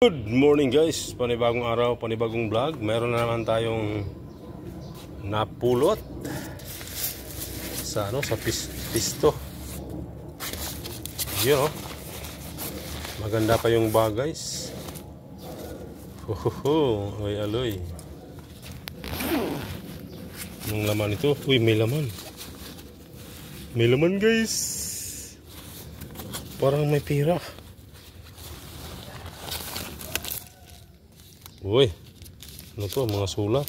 Good morning guys, panibagong araw, panibagong vlog. Meron na naman tayong napulot sa sa pisto. Yun oh. Maganda pa yung bag guys. Ay aloy. Anong laman ito? Uy, may laman. May laman guys. Parang may pira. Uy, ano to? Mga sulat.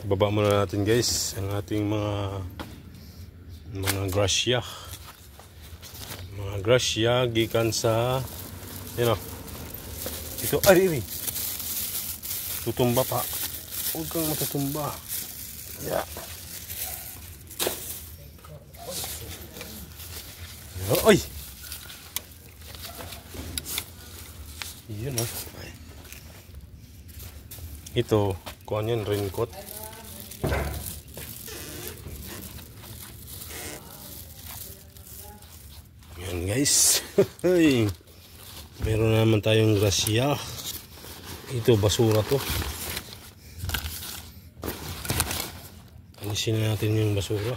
Baba muna natin guys ang ating mga grasya. Mga grasya gikan sa ito ari. Tutumba pa. Huwag kang matutumba. Yeah. Oy! Yun o. Ito, kuhan yan, raincoat. Yan guys. Meron naman tayong grasya. Ito, basura to. Alisin natin yung basura.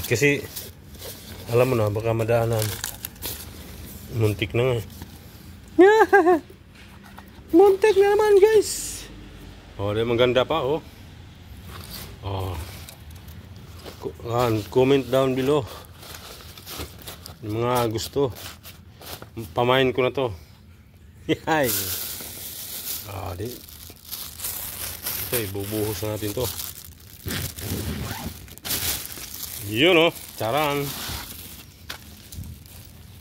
Kasi alam mo na baka madaanan. Muntik na nga. Muntik na naman guys. Oh, di maganda pa oh. Comment down below yung mga gusto. Pamain ko na to. Yay. Di. Ito ibubuhos natin to. Yun o, charang.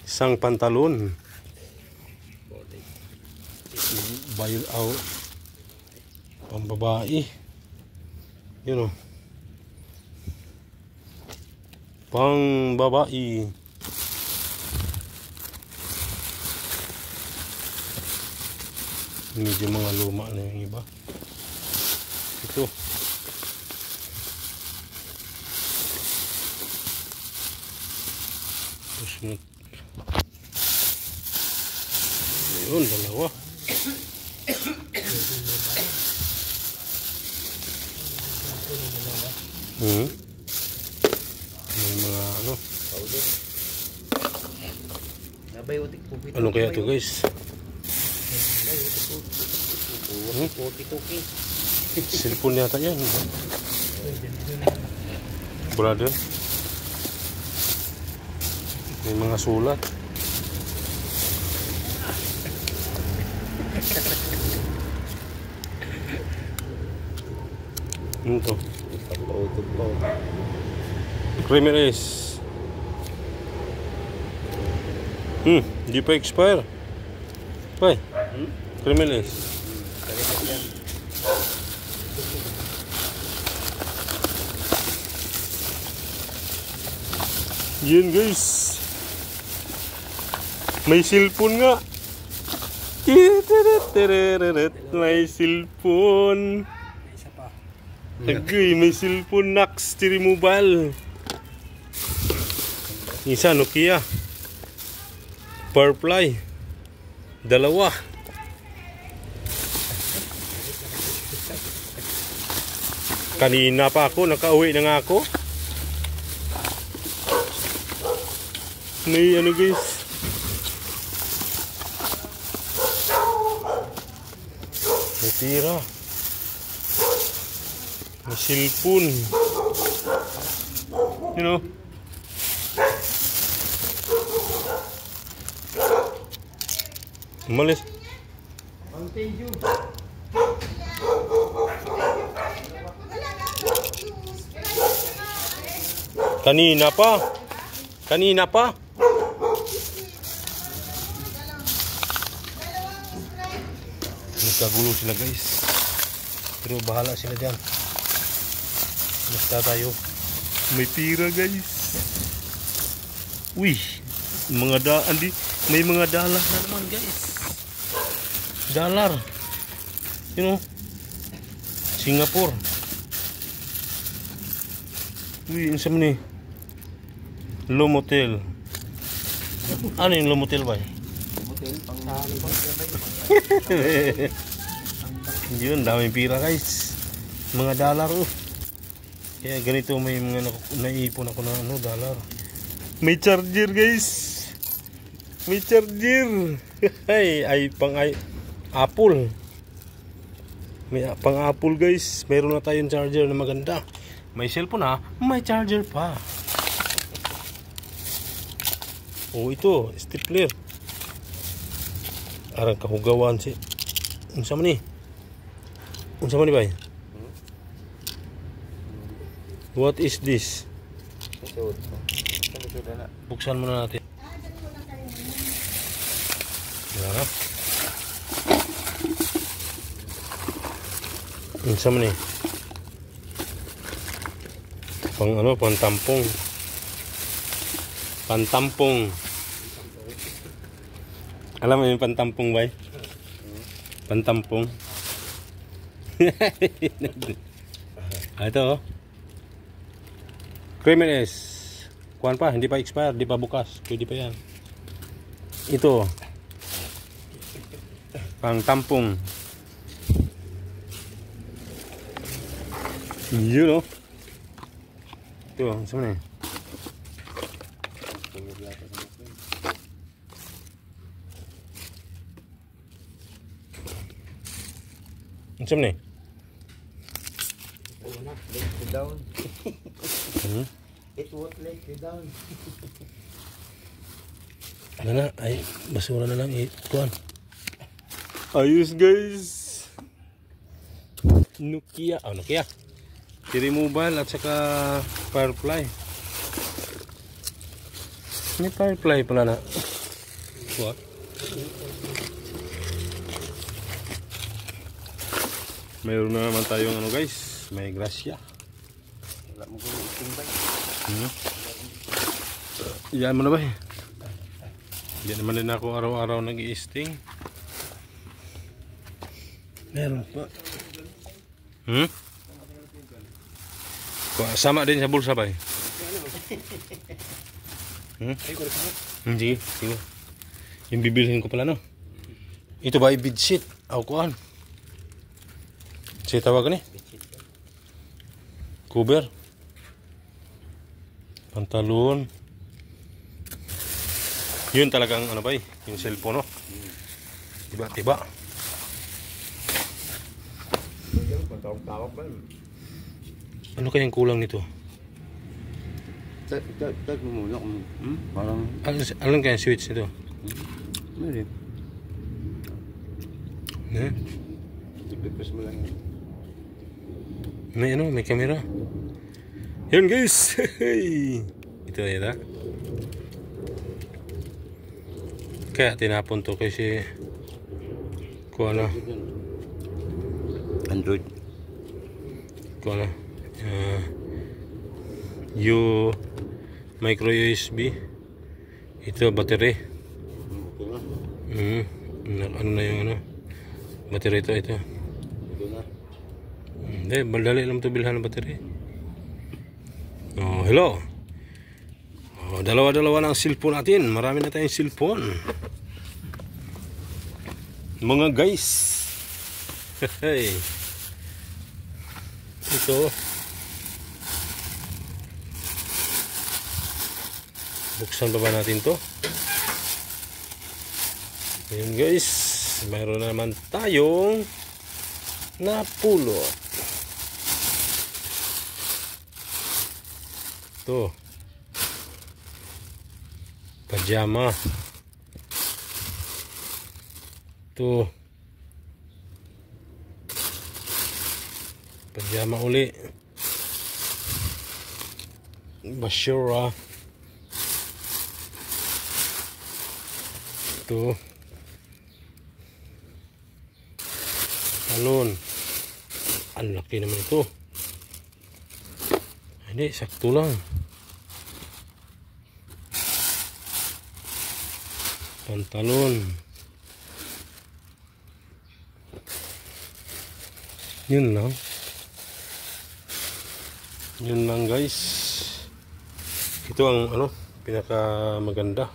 Isang pantalon. Bail out. Pambabae. Yun o. Pangbabae. Medyo mga luma na yung iba. Ito. Ayun, dalawa. May mga ano. Ano kaya ito guys? Cellphone yata yan. Brother. May mga sulat. Ano to? Criminals. Di pa expire. Pai. Criminals. Yan guys. May cellphone nga. May cellphone. Agay, may cellphone Nax T-Mobile. Isa Nokia. Powerfly. Dalawa. Kanina pa ako, nakauwi na nga ako. May ano guys. May tira. May cellphone. You know. Umalis. Kanina pa. Kanina pa. Nagkagulo sila guys. Pero bahala sila dyan. Basta tayo. May pira guys. Uy, mga daan di May mga dollar na naman guys. Dollar. You know, Singapore. Uy, ang sama ni Lomotel. Ano yung Lomotel ba? Hotel pang ano ba? Yun, daming pira guys. Mga dollar oh. Kaya ganito may mga naipon ako na ano, dollar. May charger guys. May charger. ay pang Apple. May pang Apple guys. Meron na tayong charger na maganda. May cellphone na, may charger pa. Oh, ito, stapler. Arang kahugawan si. Unsa man ni? Unsa man ni bay? What is this? Buksan muna natin. Wala. Unsa man ni? Pang ano, pantampong. Pantampong. Alam mo yung pantampong ba? Pantampong. Ito oh. Creaminess. Kuhan pa, hindi pa expired, hindi pa bukas. Pwede pa yan. Ito. Pantampong. Yun oh. Ito, saan na eh? Saan na eh? Let you down. It won't let you down. Ano na? Ay, basura na lang eh. Kuhan. Ayos guys. Nokia. Oh, Nokia. T-Mobile at saka Firefly. May Firefly pala na. What? Mayroon na naman tayong ano guys. May grasya. Wala mo kung itimbay. Iyan mo na ba eh? Hindi naman din ako araw-araw nag-i-sting. Meron pa. Sama din sa bulsa ba eh? Sige, sige. Yung bibilhin ko pala no. Ito ba i-bedsheet? Aw kuan. Siya tawag ni? Cover. Pantalon. Yun talagang ano ba eh? Yung cellphone no? Tiba-tiba. Ano kayang kulang nito? Tag mo muna kung parang Alam kayang switch nito? meron. Ipipres mo lang yun. May ano, may camera. Yun guys. Ito yata. Kaya tinapon to kasi kung ano Android. kung ano micro USB. Ito battery. Ano na yung ano battery ito. Hindi, madali lang ito bilhan ng battery. Oh, hello. Oh, dalawa-dalawa na ang cellphone natin. Marami na tayong cellphone. Mga guys. Hey. Ito. Buksan pa ba natin to? Ayun guys. Mayroon na naman tayong napulot. Ito. Pajama. Ito. Pajama uli. Basura. Ito. Talon. Ang laki naman ito. Hindi, sakto lang. pantalon. Yun lang guys. Ito ang pinaka maganda.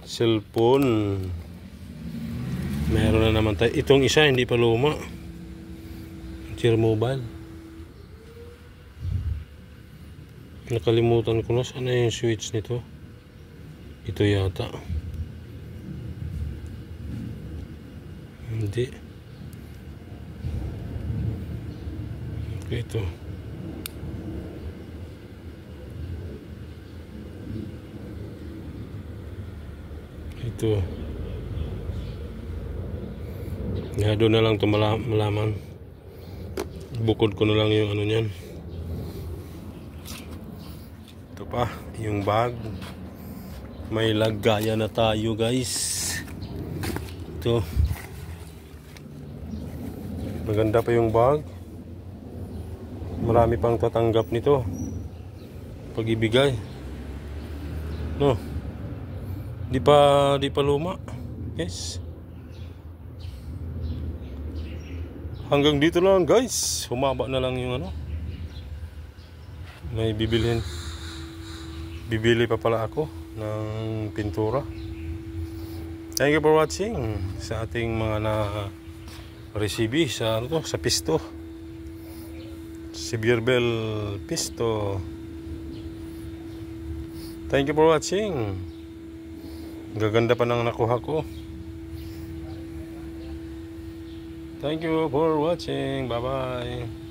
Cellphone. Meron na naman tayo. Itong isa hindi pa luma. Cheer Mobile. Nakalimutan ko na sana yung switch nito. Ito yata. Hindi. Okay, ito. Ito. Nga doon na lang ito malaman. Bukod ko na lang yung niyan. Ito pa, yung bag. May lagayan na tayo guys. Ito. Maganda pa yung bag. Marami pang tatanggap nito. Pag-ibigay. No. Di pa luma. Yes. Hanggang dito lang guys. Humaba na lang yung may bibilhin. Bibili pa pala ako ng pintura. Thank you for watching sa ating mga na-receive sa sa pisto. Si Beerbel Pisto. Thank you for watching. Gaganda pa nang nakuha ko. Thank you for watching. Bye bye.